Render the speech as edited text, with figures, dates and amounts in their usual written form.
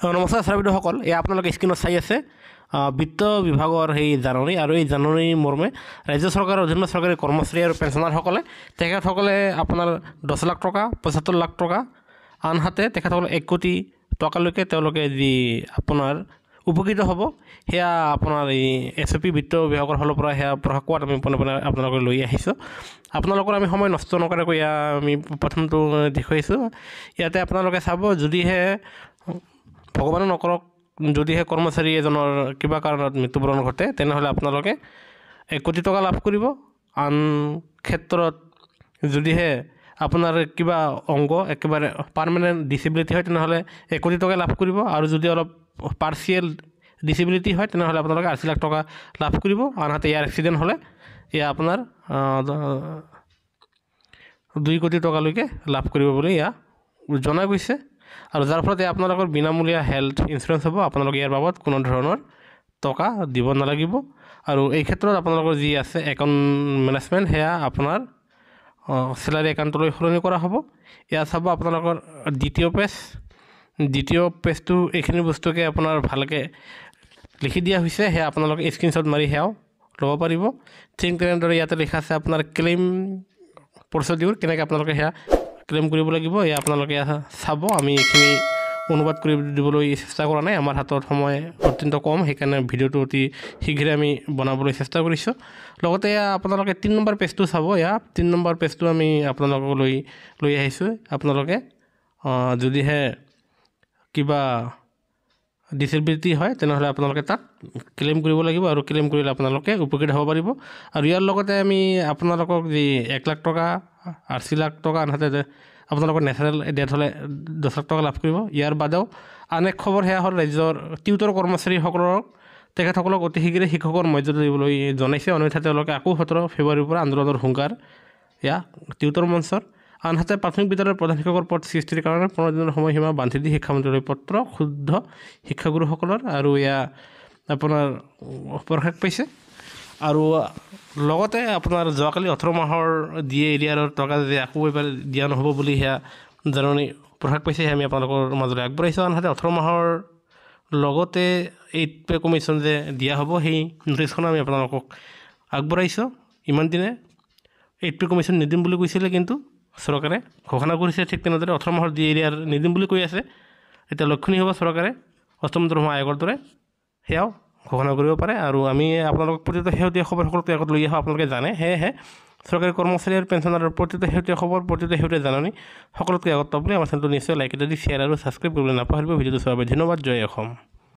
নমস্কাৰ ছাৰবিদসকল, এয়া আপোনালোকে স্ক্ৰীণত চাই আছে বিত্ত বিভাগৰ সেই জাননী আৰু এই জাননী মৰ্মে ৰাজ্য চৰকাৰৰ অধীনৰ চৰকাৰী কৰ্মচাৰী আৰু পেঞ্চনাৰসকলে তেখেতসকলে আপোনাৰ 10 লাখ টকা 75 লাখ টকা আনহাতে তেখেতসকলে 1 কোটি টকালৈকে তেওঁলোকে যি আপোনাৰ উপকৃত হ'ব সেয়া আপোনাৰ এই এছপি বিত্ত বিভাগৰ ফালৰ পৰা সেয়া প্ৰকাশ কৰাত আমি আপোনালোকে লৈ আহিছোঁ। আপোনালোকৰ আমি সময় নষ্ট নকৰাকৈ এয়া আমি প্ৰথমটো দেখুৱাইছোঁ। ইয়াতে আপোনালোকে চাব, যদিহে ভগৱানে নকৰক যদিহে কৰ্মচাৰী এজনৰ কিবা কাৰণত মৃত্যুবৰণ ঘটে তেনেহ'লে আপোনালোকে 1 কোটি টকা লাভ কৰিব। আন ক্ষেত্ৰত যদিহে আপোনাৰ কিবা অংগ একেবাৰে পাৰ্মানেণ্ট ডিচেবিলিটি হয় তেনেহ'লে 1 কোটি টকা লাভ কৰিব, আৰু যদি অলপ পাৰ্চিয়েল ডিচেবিলিটি হয় তেনেহ'লে আপোনালোকে 80 লাখ টকা লাভ কৰিব। আনহাতে ইয়াৰ এক্সিডেণ্ট হ'লে এয়া আপোনাৰ 2 কোটি টকালৈকে লাভ কৰিব বুলি এয়া জনা গৈছে, আৰু যাৰ ফলত আপোনালোকৰ বিনামূলীয়া হেল্থ ইঞ্চুৰেঞ্চ হ'ব। আপোনালোকে ইয়াৰ বাবদ কোনো ধৰণৰ টকা দিব নালাগিব। আৰু এই ক্ষেত্ৰত আপোনালোকৰ যি আছে একাউণ্ট মেনেজমেণ্ট সেয়া আপোনাৰ চেলাৰী একাউণ্টলৈ সলনি কৰা হ'ব। এয়া চাব আপোনালোকৰ দ্বিতীয় পেজটো এইখিনি বস্তুকে আপোনাৰ ভালকৈ লিখি দিয়া হৈছে, সেয়া আপোনালোকে স্ক্ৰীনশ্বট মাৰি সেয়াও ল'ব পাৰিব। ঠিক তেনেদৰে ইয়াতে লিখা আছে আপোনাৰ ক্লেইম প্ৰচিডিউৰ, কেনেকৈ আপোনালোকে সেয়া ক্লেইম কৰিব লাগিব এয়া আপোনালোকে চাব। আমি এইখিনি অনুবাদ কৰি দিবলৈ চেষ্টা কৰা নাই, আমাৰ হাতত সময় অত্যন্ত কম, সেইকাৰণে ভিডিঅ'টো অতি শীঘ্ৰে আমি বনাবলৈ চেষ্টা কৰিছোঁ। লগতে এয়া আপোনালোকে 3 নম্বৰ পেজটো চাব। এয়া 3 নম্বৰ পেজটো আমি আপোনালোকক লৈ আহিছোঁ। আপোনালোকে যদিহে কিবা ডিচেবিলিটি হয় তেনেহ'লে আপোনালোকে তাত ক্লেইম কৰিব লাগিব, আৰু ক্লেইম কৰিলে আপোনালোকে উপকৃত হ'ব পাৰিব। আৰু ইয়াৰ লগতে আমি আপোনালোকক যি 1 লাখ টকা 80 লাখ টকা আনহাতে আপোনালোকৰ নেচাৰেল ডেথ হ'লে 10 লাখ টকা লাভ কৰিব। ইয়াৰ বাদেও আন এক খবৰ সেয়া হ'ল ৰাজ্যৰ টিউটৰ কৰ্মচাৰীসকলক তেখেতসকলক অতি শীঘ্ৰে শিক্ষকৰ মৰ্যাদা দিবলৈ জনাইছে। অন্যথা তেওঁলোকে আকৌ 17 ফেব্ৰুৱাৰীৰ পৰা আন্দোলনৰ হুংকাৰ এয়া টিউটৰ মঞ্চৰ। আনহাতে প্ৰাথমিক বিদ্যালয়ৰ প্ৰধান শিক্ষকৰ পদ সৃষ্টিৰ কাৰণে 15 দিনৰ সময়সীমা বান্ধি দি শিক্ষামন্ত্ৰীলৈ পত্ৰ ক্ষুব্ধ শিক্ষাগুৰুসকলৰ, আৰু এয়া আপোনাৰ প্ৰকাশ পাইছে। আৰু লগতে আপোনাৰ যোৱাকালি 18 মাহৰ দিয়ে এৰিয়াৰৰ টকা যে আকৌ এবাৰ দিয়া নহ'ব বুলি সেয়া জাননী প্ৰকাশ পাইছে, সেয়া আমি আপোনালোকৰ মাজলৈ আগবঢ়াইছোঁ। আনহাতে 18 মাহৰ লগতে 8 পে কমিশ্যন যে দিয়া হ'ব সেই নটিছখন আমি আপোনালোকক আগবঢ়াইছোঁ। ইমান দিনে 8 পে কমিশ্যন নিদিম বুলি কৈছিলে, কিন্তু চৰকাৰে ঘোষণা কৰিছে। ঠিক তেনেদৰে 18 মাহৰ দিয়ে এৰিয়াৰ নিদিম বুলি কৈ আছে। এতিয়া লক্ষণীয় হ'ব চৰকাৰে 8ম দৰমহা আয়োগৰ দৰে সেয়াও ঘোষণা কৰিব পাৰে। আৰু আমি আপোনালোকক প্ৰতিটো শেহতীয়া খবৰ সকলোকে আগত লৈ আহোঁ, আপোনালোকে জানে। সেয়েহে চৰকাৰী কৰ্মচাৰী আৰু পেঞ্চনাৰৰ প্ৰতিটো শেহতীয়া খবৰ প্ৰতিটো শেহতীয়া জাননী সকলোতকৈ আগত পাবলৈ আমাৰ চেনেলটো নিশ্চয় লাইক এটা দি শ্বেয়াৰ আৰু ছাবস্ক্ৰাইব কৰিবলৈ নাপাহৰিব। ভিডিঅ'টো চোৱাৰ বাবে ধন্যবাদ। জয় অসম।